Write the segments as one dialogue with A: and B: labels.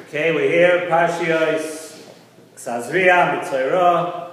A: Okay, we're here, Parshiyos Sazria Metzora.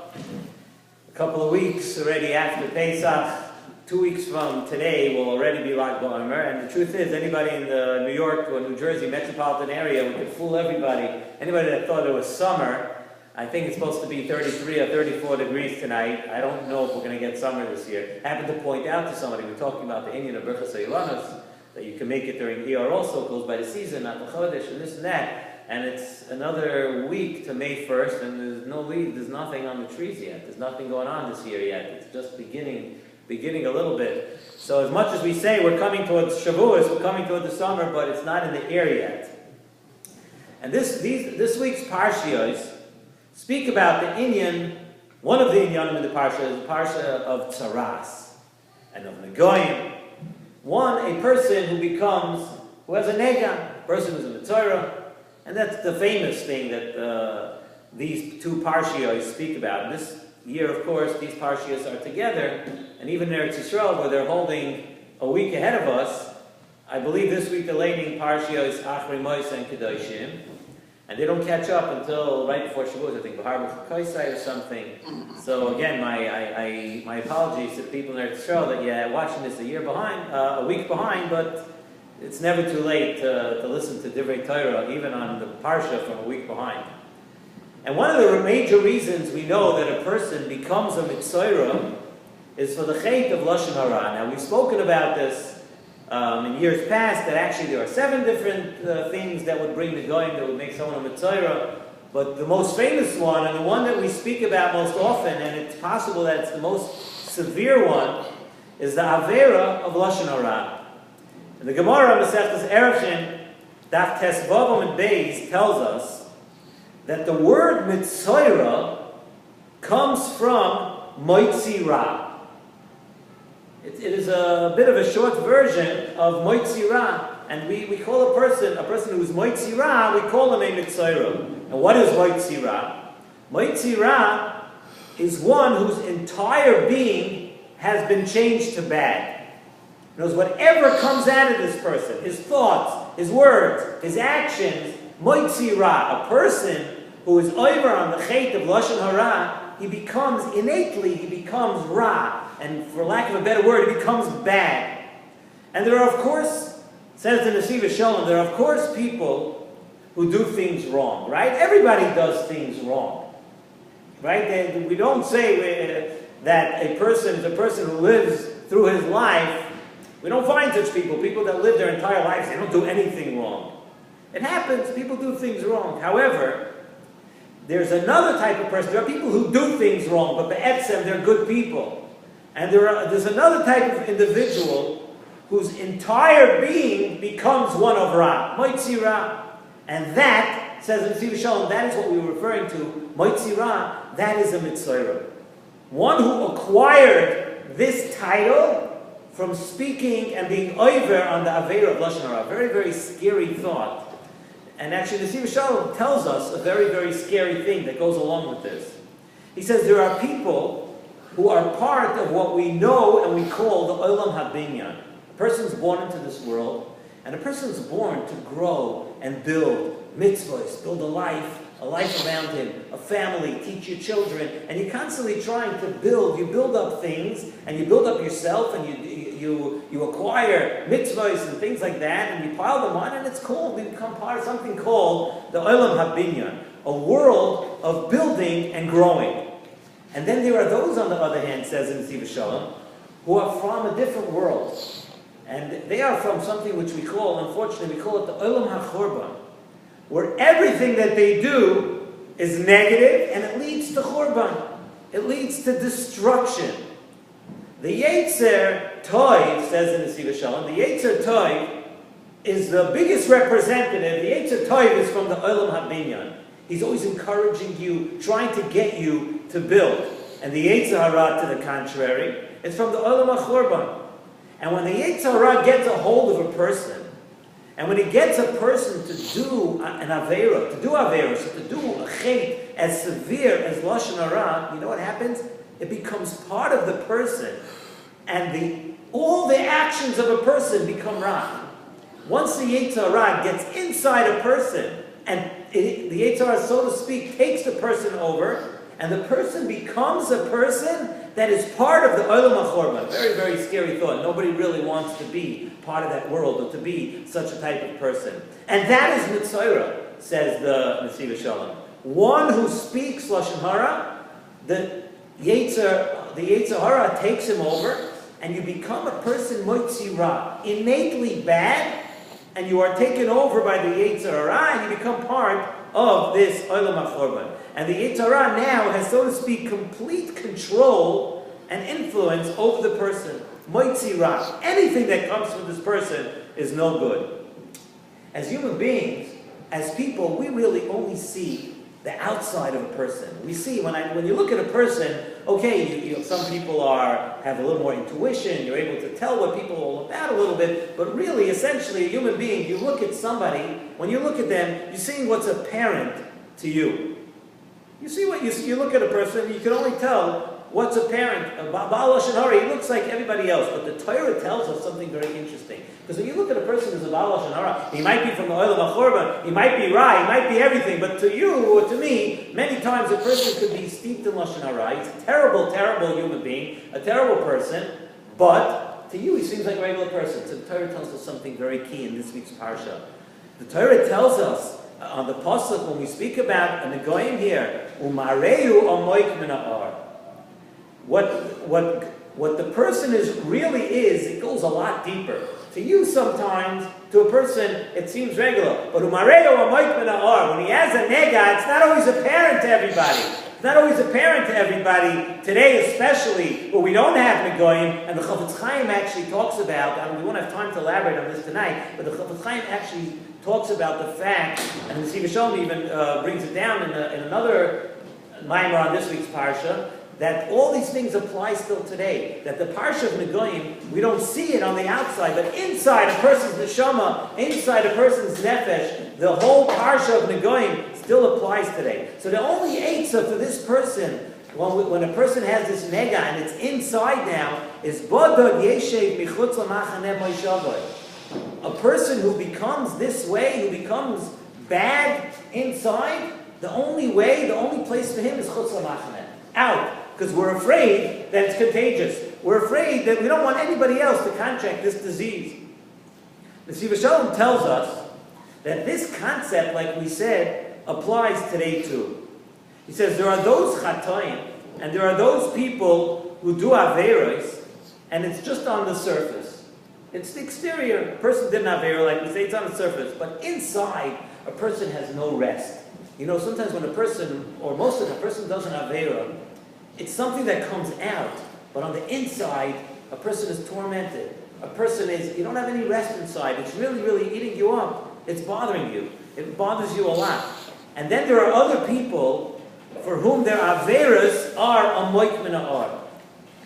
A: A couple of weeks already after Pesach. 2 weeks from today will already be Lag BaOmer. And the truth is, anybody in the New York or New Jersey metropolitan area, we could fool everybody. Anybody that thought it was summer, I think it's supposed to be 33 or 34 degrees tonight. I don't know if we're going to get summer this year. I happened to point out to somebody, we're talking about the Indian of Birchas HaYilanos, that you can make it during ER also, it goes by the season, not the Chodesh, and this and that. And it's another week to May 1st, and there's no leaves, there's nothing on the trees yet. There's nothing going on this year yet. It's just beginning a little bit. So as much as we say we're coming towards Shavuos, we're coming towards the summer, but it's not in the air yet. And this week's Parshiyos speak about the Indian, one of the Inyanim in the Parsha is the Parsha of Tzaras and of Negoyim. One, a person who has a nega, a person who's a Metzora, and that's the famous thing that these two Parshiyos speak about. And this year, of course, these Parshiyos are together, and even in Eretz Yisrael, where they're holding a week ahead of us, I believe this week they're learning Parshiyos Achrei Moshe and Kedoshim, and they don't catch up until right before Shavuos, I think, Bahar B'Chakoisai or something. So again, my apologies to the people in Eretz Yisrael that you're watching this a week behind, but it's never too late to listen to Divrei Torah, even on the Parsha from a week behind. And one of the major reasons we know that a person becomes a Metzora is for the Chet of Lashon Hara. Now, we've spoken about this in years past, that actually there are 7 different things that would bring the Goyim, that would make someone a Metzora. But the most famous one, and the one that we speak about most often, and it's possible that it's the most severe one, is the Avera of Lashon Hara. And the Gemara, Masechtas Erechim, Daf Tes Vav and Beis, tells us that the word Metzora comes from Moitzi Ra. It is a bit of a short version of Moitzi Ra. And we call a person who's Moitzi Ra, we call him a Metzora. And what is Moitzi Ra? Moitzi Ra is one whose entire being has been changed to bad. Knows whatever comes out of this person, his thoughts, his words, his actions, Moitzi Ra, a person who is over on the Chet of Lashon Hara, he becomes Ra, and for lack of a better word, he becomes bad. And there are, of course, says the Nesivos Shalom, there are, of course, people who do things wrong, right? Everybody does things wrong, right? We don't say that a person is a person who lives through his life. We don't find such people that live their entire lives, they don't do anything wrong. It happens, people do things wrong. However, there's another type of person. There are people who do things wrong, but be'etzem, they're good people. And there's another type of individual whose entire being becomes one of Ra, Moitzi Ra. And that, says in Nesivos Shalom, that is what we were referring to, Moitzi Ra, that is a Metzora. One who acquired this title from speaking and being over on the Aveira of Lashon Hara. Very, very scary thought. And actually, the Nesivos Shalom tells us a very, very scary thing that goes along with this. He says there are people who are part of what we know and we call the Olam HaBinyan. A person's born into this world, and a person's born to grow and build mitzvahs, build a life around him, a family, teach your children, and you're constantly trying to build. You build up things, and you build up yourself, and you acquire mitzvahs and things like that, and you pile them on, and it's cool. We become part of something called the Olam HaBinyan, a world of building and growing. And then there are those, on the other hand, says in Nesivos Shalom, who are from a different world. And they are from something which we call, unfortunately, we call it the Olam HaChurban, where everything that they do is negative, and it leads to Churban. It leads to destruction. The Yetzer Tov, says in the Nesivos Shalom, the Yetzer Tov is the biggest representative. The Yetzer Tov is from the Olam HaBinyan. He's always encouraging you, trying to get you to build. And the Yetzer Hara, to the contrary, is from the Olam HaChurban. And when the Yetzer Hara gets a hold of a person, and when he gets a person to do an Aveira, so to do a Chet as severe as Lashon Hara, you know what happens? It becomes part of the person. And all the actions of a person become Ra. Once the Yetzer Hara gets inside a person, And the Yetzer Hara, so to speak, takes the person over, and the person becomes a person that is part of the Olam HaChorban. Very, very scary thought. Nobody really wants to be part of that world or to be such a type of person. And that is Metzora, says the Nesivos Shalom. One who speaks Lashon Hara, the Yetzer Hara takes him over, and you become a person Motzi Ra, innately bad, and you are taken over by the Yetzer Hara, and you become part of this Olam HaChorban. And the Yetzer Hara now has, so to speak, complete control and influence over the person. Motzi Ra. Anything that comes from this person is no good. As human beings, as people, we really only see the outside of a person. We see, when you look at a person, okay, some people have a little more intuition, you're able to tell what people are all about a little bit, but really, essentially, a human being, you look at somebody, when you look at them, you're seeing what's apparent to you. You see what you look at a person, you can only tell what's apparent. Baal Lashon Hara, he looks like everybody else, but the Torah tells us something very interesting. Because when you look at a person who's a Baal Lashon Hara, he might be from the Olam HaChorban, he might be Ra, he might be everything, but to you or to me, many times a person could be steeped in Lashon Hara. He's a terrible, terrible human being, a terrible person, but to you he seems like a regular person. So the Torah tells us something very key in this week's Parsha. The Torah tells us on the pasuk when we speak about an Negoim here, Umareu Amoik Min Ha'ar. What the person really is, it goes a lot deeper. To you sometimes, to a person, it seems regular. But Umareu Amoik Min Ha'ar, when he has a nega, it's not always apparent to everybody. It's not always apparent to everybody. Today especially, where we don't have Negoim, and the Chafetz Chaim actually talks about, we won't have time to elaborate on this tonight, but the Chafetz Chaim actually talks about the fact, and the Nesivos Shalom even brings it down in another Maimer on this week's Parsha, that all these things apply still today. That the Parsha of Negoim, we don't see it on the outside, but inside a person's neshama, inside a person's nefesh, the whole Parsha of Negoim still applies today. So the only eitzah for this person, when a person has this nega and it's inside now, is Bodod Yeshev Michutz Lamachaneh Moishavoi. A person who becomes this way, who becomes bad inside, the only place for him is Chutz Lamachaneh, out. Because we're afraid that it's contagious. We're afraid that we don't want anybody else to contract this disease. The Nesivos Shalom tells us that this concept, like we said, applies today too. He says there are those chatoim, and there are those people who do averos, and it's just on the surface. It's the exterior. A person did an avera, like we say, it's on the surface. But inside, a person has no rest. You know, sometimes when a person, or most of the person does an avera, it's something that comes out, but on the inside, a person is tormented. A person you don't have any rest inside. It's really, really eating you up. It's bothering you. It bothers you a lot. And then there are other people for whom their averas are amoik min ha'ar.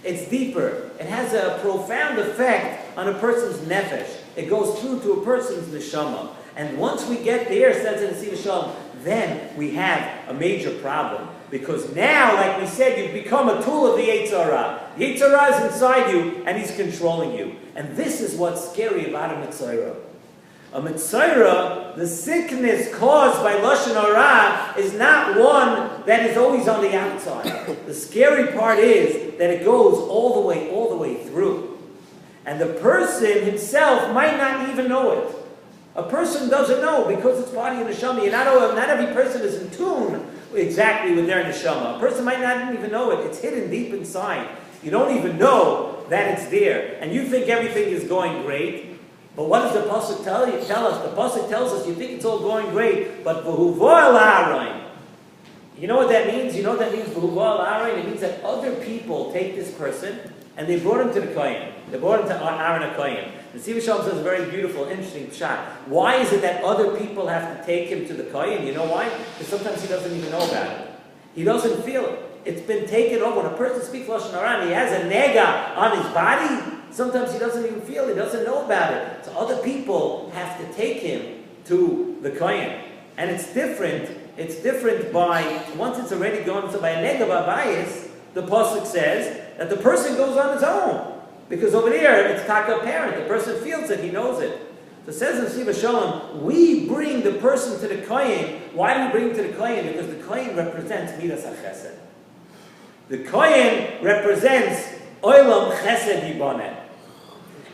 A: It's deeper. It has a profound effect on a person's nefesh. It goes through to a person's neshama. And once we get there, says in Nesivos Shalom, then we have a major problem. Because now, like we said, you've become a tool of the Yetzer Hara. The Yetzer Hara is inside you, and he's controlling you. And this is what's scary about a Metzora. A Metzora, the sickness caused by Lashon Hara, is not one that is always on the outside. The scary part is that it goes all the way through. And the person himself might not even know it. A person doesn't know because it's body and neshama. Not every person is in tune exactly with their neshama. A person might not even know it. It's hidden deep inside. You don't even know that it's there. And you think everything is going great. But what does the pasuk tell us? The pasuk tells us you think it's all going great, but v'huvo al. You know what that means? You know what that means, v'huvo al. It means that other people take this person and they brought him to the Kohen. They brought him to Aaron HaKohen. The Nesivos Shalom says a very beautiful, interesting shot. Why is it that other people have to take him to the Kohen? You know why? Because sometimes he doesn't even know about it. He doesn't feel it. It's been taken over. When a person speaks Lashon Hara and he has a nega on his body, sometimes he doesn't even feel it. He doesn't know about it. So other people have to take him to the Kohen. And it's different. It's different once it's already gone, so by a nega b'bayis, the pasuk says that the person goes on his own. Because over there, it's taka apparent. The person feels it, he knows it. So it says in Nesivos Shalom, we bring the person to the Kohen. Why do we bring him to the Kohen? Because the Kohen represents Midas HaChesed. The Kohen represents Olam Chesed Yiboneh.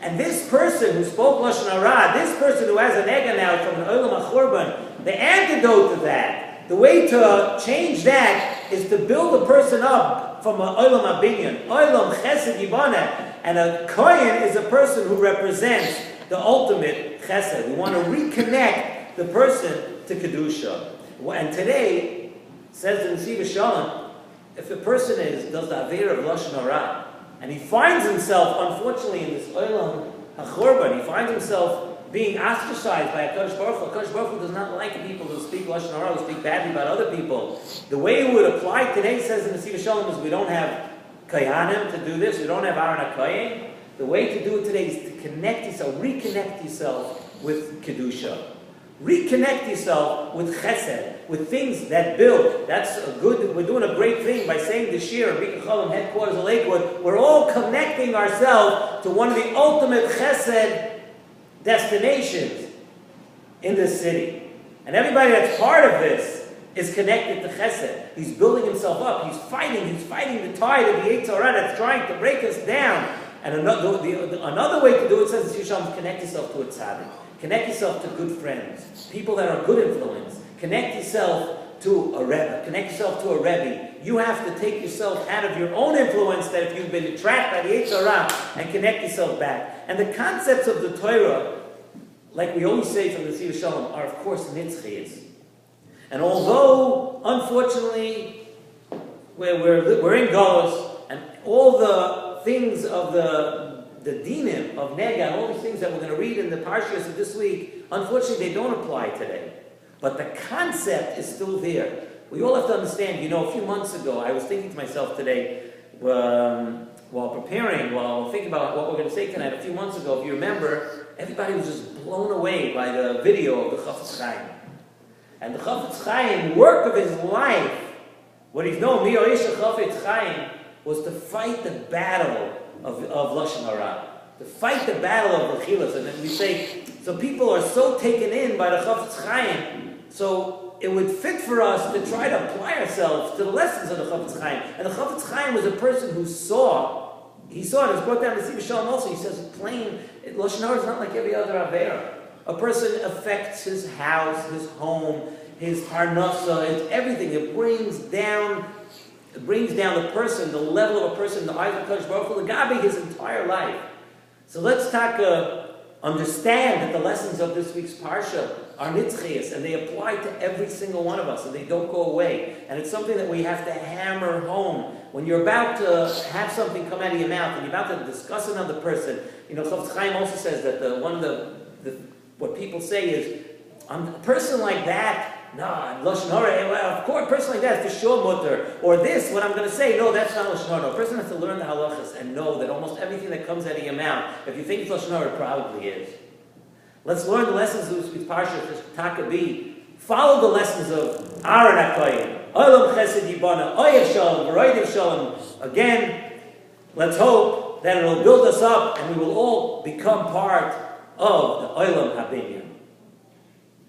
A: And this person who spoke Lashon Hara, this person who has an ega now from an Olam HaChurban, the antidote to that, the way to change that is to build a person up from an Olam HaBinyan, Olam Chesed Yiboneh. And a Kohen is a person who represents the ultimate Chesed. We want to reconnect the person to Kedusha. And today, says in Nesivos Shalom, if a person does the Aveira of Lashon Hara, and he finds himself, unfortunately, in this Olam HaChurban, he finds himself being ostracized by HaKadosh Baruch Hu. HaKadosh Baruch Hu does not like people who speak Lashon Hara, who speak badly about other people. The way it would apply today, says in Nesivos Shalom, is we don't have Kayanim to do this, we don't have Aaron HaKohen. The way to do it today is to connect yourself, reconnect yourself with Kedusha. Reconnect yourself with Chesed, with things that build. That's a good, we're doing a great thing by saying this year, Bika Cholim, headquarters of Lakewood, we're all connecting ourselves to one of the ultimate Chesed destinations in this city. And everybody that's part of this is connected to Chesed. He's building himself up. He's fighting the tide of the Yetzer Hara that's trying to break us down. And another way to do it, says Nesivos Shalom, connect yourself to a tzaddik. Connect yourself to good friends, people that are good influence. Connect yourself to a rebbe. Connect yourself to a rebbe. You have to take yourself out of your own influence that if you've been trapped by the Yetzer Hara and connect yourself back. And the concepts of the Torah, like we always say from the Nesivos Shalom, are of course nitzchiyos. And although, unfortunately, we're in Galus, and all the things of the dinim of Nega, and all these things that we're going to read in the Parshiyos of this week, unfortunately they don't apply today. But the concept is still there. We all have to understand, a few months ago, I was thinking to myself today, while thinking about what we're going to say tonight, a few months ago, if you remember, everybody was just blown away by the video of the Chafetz Chaim. And the Chafetz Chaim, work of his life, what he's known, Mi Oisha Chafetz Chaim, was to fight the battle of Lashon Hara, to fight the battle of Rechilas. And then we say, so people are so taken in by the Chafetz Chaim, so it would fit for us to try to apply ourselves to the lessons of the Chafetz Chaim. And the Chafetz Chaim was a person who saw, it was brought down to Nesivos Shalom also, he says plain, Lashon Hara is not like every other Aveira. A person affects his house, his home, his parnasa, it's everything. It brings down the person, the level of a person, the eyes of HaKadosh Baruch Hu, the Gabi, his entire life. So let's understand that the lessons of this week's Parsha are nitzchiyos, and they apply to every single one of us, and they don't go away. And it's something that we have to hammer home. When you're about to have something come out of your mouth, and you're about to discuss another person, Chafetz Chaim also says that what people say is, a person like that, Lashon Hara, of course, a person like that is for sure mutter. Or this, what I'm going to say, no, that's not Lashon Hara. A person has to learn the halachas and know that almost everything that comes out of your mouth, if you think it's Lashon Hara, it probably is. Let's learn the lessons of this week's Parsha, Takabi. Follow the lessons of Aaron HaKohen, Olam Chesed Yiboneh, Oyev Shalom, V'roidev Shalom. Again, let's hope that it will build us up and we will all become part of the Olam HaBinyan.